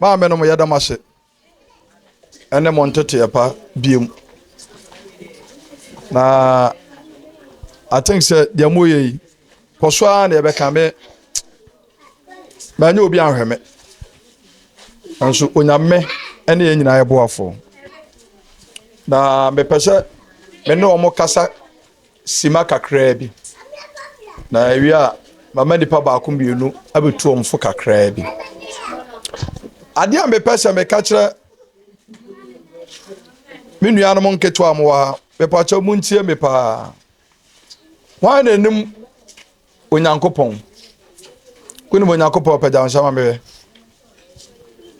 Ma me no mo yada mase. Ene mo ntete yapa biem. Na I think say the moye poswa na ebe ka me ma nya obi anhweme. Anso onyame ene ye nyina yeboafo. Na me pese me no omo kasa sima kakra bi. Na wi a mama nipa ba ko mienu abetu omfo kakra bi. Ade a me pese me ka kire me nuanom nketo amwa me pacho muntie me pa. Wan enim onyankopon. Kuni onyankopon pa jan sama me.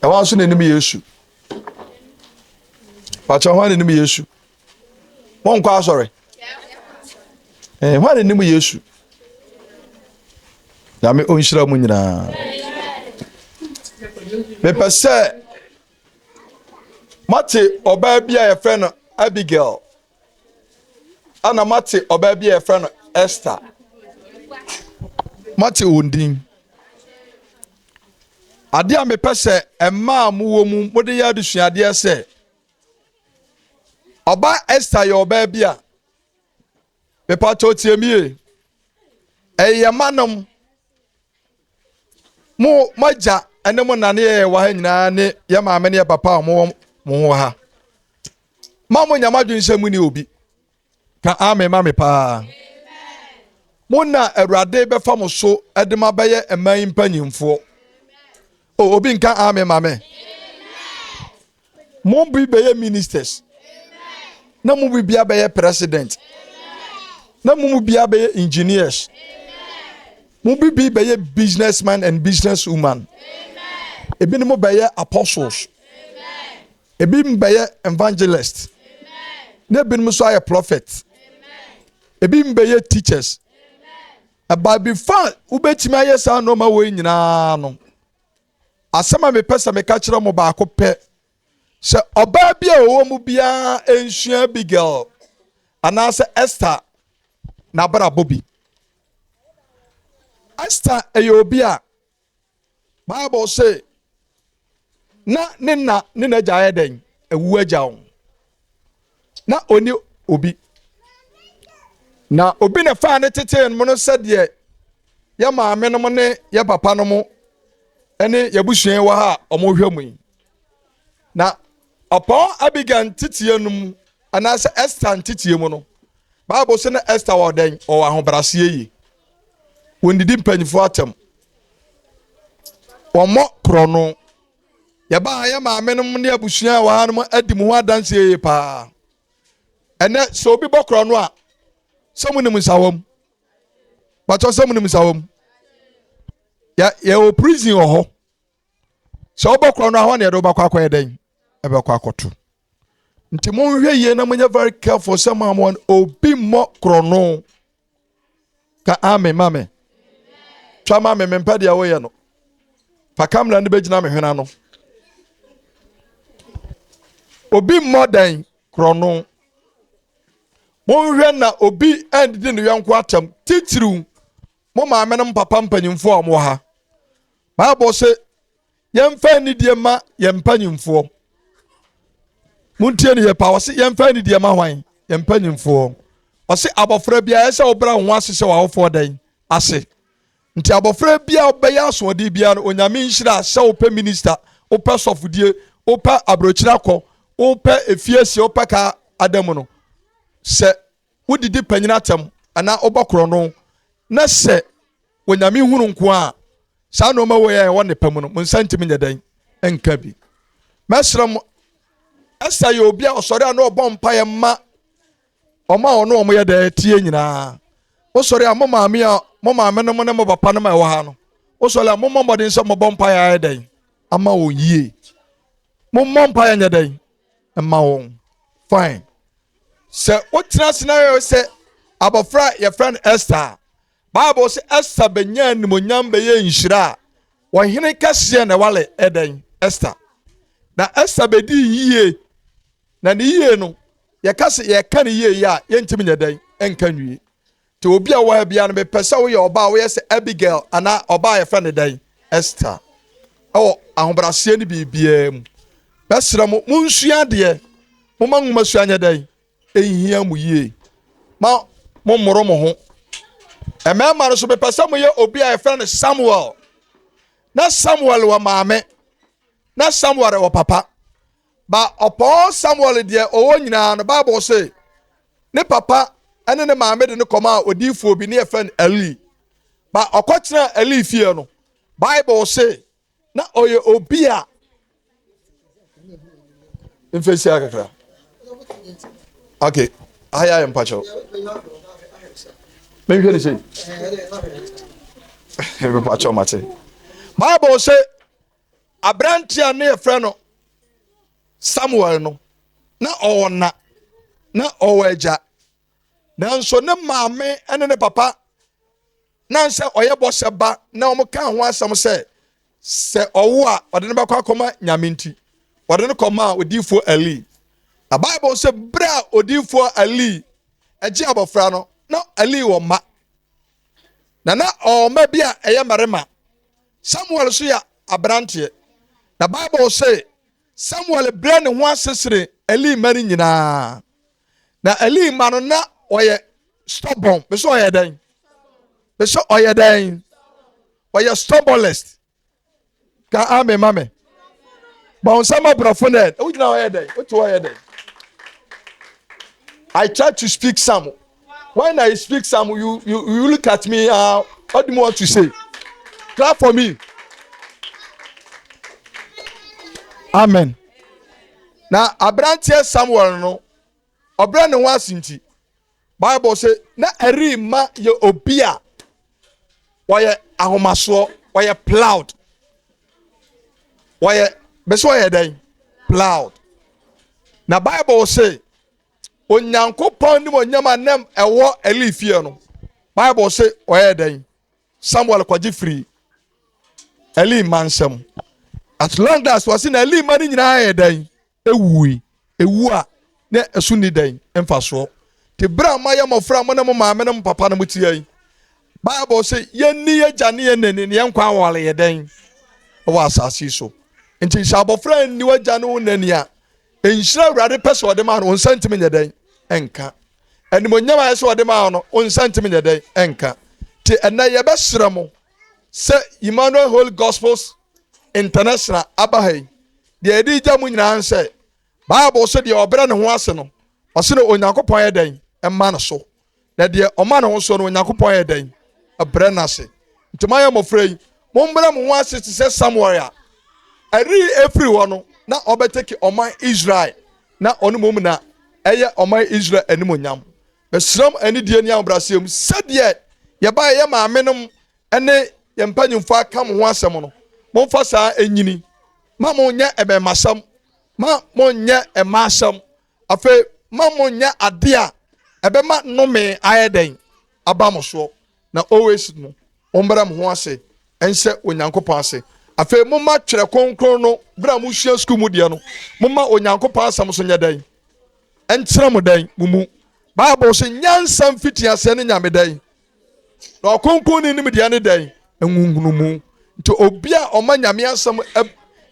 E wan so nenim Yesu. Pacho wan enim Yesu. Won kwa sorry. Wan enim Yesu. Ya me onhira mu nyina. Me pese mate oba bia ye friend Abigail. Ana mate oba bia ye friend Esther. Mate ondin. Ade a me pese emma mu wo mu mode ya adusuade ese. Oba Esther ye oba bia. Me pato tie mi. Eye manom mo maja ene mo nane ye wa ha nyina ne ye maame ne papa mo ha. Ma mo nyama dwunsem ni obi. Ka amen mame pa. Mona Awurade be fa mo so edema be ye eman mpanyimfo. O obi nka amen mame. Mo bi be ye ministers. Na mo bi bia be ye president. Na mo bia be ye engineers. Mo bi be ye businessman and businesswoman. Ebi ni mo be ye apostles. Ebi be ye evangelist. Ne bi ni mo so ye prophet. Ebi be ye teachers. About before ubetimi aye sa no ma we nyina no. Asema me pesa me ka kire mo ba ko pe. Se oba bia owo mu bia ensua Abigail. Anase Esther na bra Bobby. Esther eyobia. Bible say na nina jaye den ewu agya wo. Na oni obi. Na obi ne fa ne tete mo no sede ya maame no ne ya papa no mo ene yabusuen wa ha omo hwemu. Na opo Abigail tete enum anase Esther tete mu no. Bible say na Esther wa den o ahobrase yi. Wondidi mpanyifo atem. Omo krono. Ya ba ya maame no ne abusuen wa ha no adi mu ho adanse yi pa. Ene so obi bokro no a someone in Musawam. But also someone in Musawam. Ya o prison or so bokro one ya do bakwa kwa den e bakwa koto. Nti mo hwe ye na mo very careful someone obi mo krono ka amen mame. Twa mame mempade ya wo ye no. Pa kamla ne begina me hwena no. Obi mo den krono Monhwe na obi andidi ne yanko atam titiru mo maame no papa mpanyimfo a mo ha. Bible say yemfa nidie ma yempanyimfo. Muntie ne ye pa wo se yemfa nidie ma hwan yempanyimfo. O se abofra bia ese obra ho asese wa wofo dan ase. Nti abofra bia obeya asodi bia no onyame nhira se wo pe minister, wo pe sofudie, wo pe abrochira kọ, wo pe efiesie, wo pe ka adamu no. Se wodidi panyina atem ana obakro no na se wonyame hunu nko a sa no ma we ya won ne pam no monsantimi nyadan enka bi mesrem asa ye obi a osori ana obompa ye ma oma ono omo ye da tie nyina osori a mo maame no mo ne mo papa no ma wo ha no osori a mo mmodin se mo bompa ya dan ama wo yie mo mompa ya nyadan ama wo fine. Se utina scenario se abofra your friend Esther. Bible say Esther benya nimonyam be ye nhira. Wo hene kase na wale eden Esther. Na Esther be di yie. Na ni yie no ye kase ye kan yie ya ye ntimi nyadan enka nwie. Te obi a wa bia no be pese wo ye oba wo ye se Abigail ana oba your friend den Esther. ɛwɔ ahobraseɛ ne biribiara mu bɛsrɛ mo monsua deɛ moma nwoma sua nyɛ dɛn ɛhia mu yie ma mommoro mo ho ɛmɛɛma no so bɛpɛ sɛ moyɛ obi a yɛfrɛ no Samuel na Samuel wɔ maame na Samuel wɔ papa ba ɔpɔɔ Samuel deɛ ɔwɔ nyinaa no Bible say ne papa ɛne ne maame de ne kɔma a odiifoɔ bi ne yɛfrɛ no Eli ba ɔkɔtena Eli fie no Bible say na ɔyɛ obi a mfɛsi akakra okay aya mpacho maybe you say mpacho mate Bible say abrantia ne yɛfrɛ no Samuel no na ɔwɔ na ɔwɔ agya nanso ne maame ene ne papa na sɛ ɔyɛ bɔhyɛ ba na ɔmo ka ho asɛm sɛ ɔwo a ɔde ne bɛkɔ akɔma nyame nti ɔde ne kɔma odiifoɔ Eli na Bible sɛ bere a odiifoɔ Eli agye abɔfra no na Eli wɔ ma na ɔma bi a ɛyɛ mmarima Samuel so yɛ abranteɛ na Bible sɛ Samuel brɛ ne ho asesere Eli ma no nyinaa na Eli ma no na ɔyɛ stubborn bɛsɛ ɔyɛ dɛn bɛsɛ ɔyɛ dɛn ɔyɛ stubbornest ka ame mame ba on sama brafo na wo gyina ɔyɛ dɛn wo to ɔyɛ dɛn I try to speak some when I speak some you look at me what do you want to say clap for me amen na abranteɛ Samuel no ɔbrɛ ne ho asinti Bible say na ɛri ma yɛ obi a wɔyɛ ahomasoɔ wɔyɛ plowed wɔyɛ bɛsɛ wɔyɛ dɛn plowed na Bible say onyankopɔn nim onyama nam ɛwɔ Eli fie no Bible say ɔyɛ dɛn Samuel kɔgye firi Eli mansɛm as long as wɔsi na Eli ma ne nyinaa yɛ dɛn ewu a na ɛso ni dɛn mfasoɔ te bra ma yɛ mɔfra mo ne mo maame ne mo papa ne mo tie yi Bible say yɛnni yɛgya ne yɛnani ne yɛnkwa awale yɛ dɛn ɛwɔ asase so nti hyɛ abɔfra nni wagya ne wo nani a nhyira Awurade pɛ sɛ ɔde ma no wo nsa ntimi nyɛ dɛn ɛnka animonyam a yɛ sɛ ɔde ma no wo nsa ntimi nyɛ dɛn ɛnka te ɛnɛ yɛbɛsrɛ mo sɛ Emmanuel Holy Gospels International aba ha yi deɛ yɛde gya mu nyinaa sɛ Bible sɛ deɛ ɔbrɛ ne ho ase no ɔse ne Onyankopɔn yɛ dɛn ɛma no so na deɛ ɔma ne ho so no Onyankopɔn yɛ dɛn ɛbrɛ no ase nti ma yɛ mmɔfra yi mombrɛ mo ho ase te sɛ Samuel a ɛri efiri hɔ no na ɔbɛteki ɔman Israel na ɔno mom na ɛyɛ ɔman Israel animonyam bɛsram ani die ne abrasem sɛdeɛ yɛba yɛ maame nom ɛne yɛ mpanyimfo aka mo ho asɛm no momfa saa enyini ma mo nyɛ ɛbɛmasɛm ma mo nyɛ ɛmasɛm afei ma mo nyɛ ade a ɛbɛma nnome ayɛ dɛn aba mo soɔ na always no mombrɛ mo ho ase ɛnhyɛ Onyankopɔn ase afei momma twerɛ kronkron no bra mo hua school mu deɛ no momma Onyankopɔn asɛm so nyɛ dɛn ɛnkyerɛ mo dɛn mumu Bible so nyansa mfiti ase ne nyame dɛn na ɔkronkron ne nim deɛ ne dɛn enwunwunumu nti obi a ɔma nyame asɛm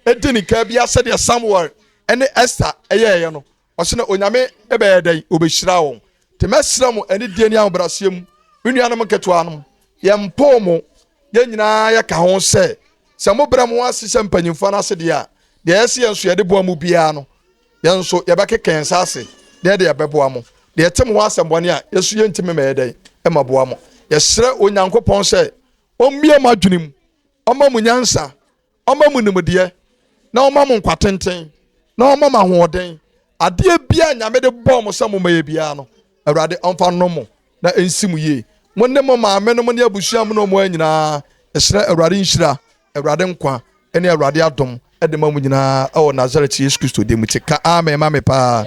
ɛdi ne ka bi asɛ deɛ Samuel ɛne Esther ɛyɛɛyɛ no ɔsɛ na onyame ɛbɛyɛ dɛn obɛhyira wɔn te mɛsrɛ mo ɛne die ne ahobrɛaseɛ mu me nuanom nketewa no yɛmpɔ mo yɛn nyinaa yɛka ho sɛ mobrɛ mo ase sɛ mpanyimfo no ase deɛ a deɛ ɛsɛ yɛn so yɛde boa mu biara no yɛn so yɛbɛkeka yɛn sa ase deɛ yɛbɛboa mo deɛ ɛte mo ho asɛmbɔne a yɛso yɛntimi ma yɛdɛn ɛma boa mo yɛsrɛ Onyankopɔn sɛ ɔmmie mo adwene mu ɔma mo nyansa ɔma mo nimdeɛ na ɔma mo nkwatenten na ɔma mo ahoɔden adeɛ bia nyame de bɔ mo sɛ mo ma yɛ biara no Awurade ɔmfa no mo na ɛnsi mo yie mo ne mo maame no mo ne abusua mo no mo nyinaa yɛsrɛ Awurade nhyira Awurade nkwa ɛne Awurade adom ɛde ma mo nyinaa ɛwɔ Nazaret Yesu Kristo de mu te ka amen ma me paa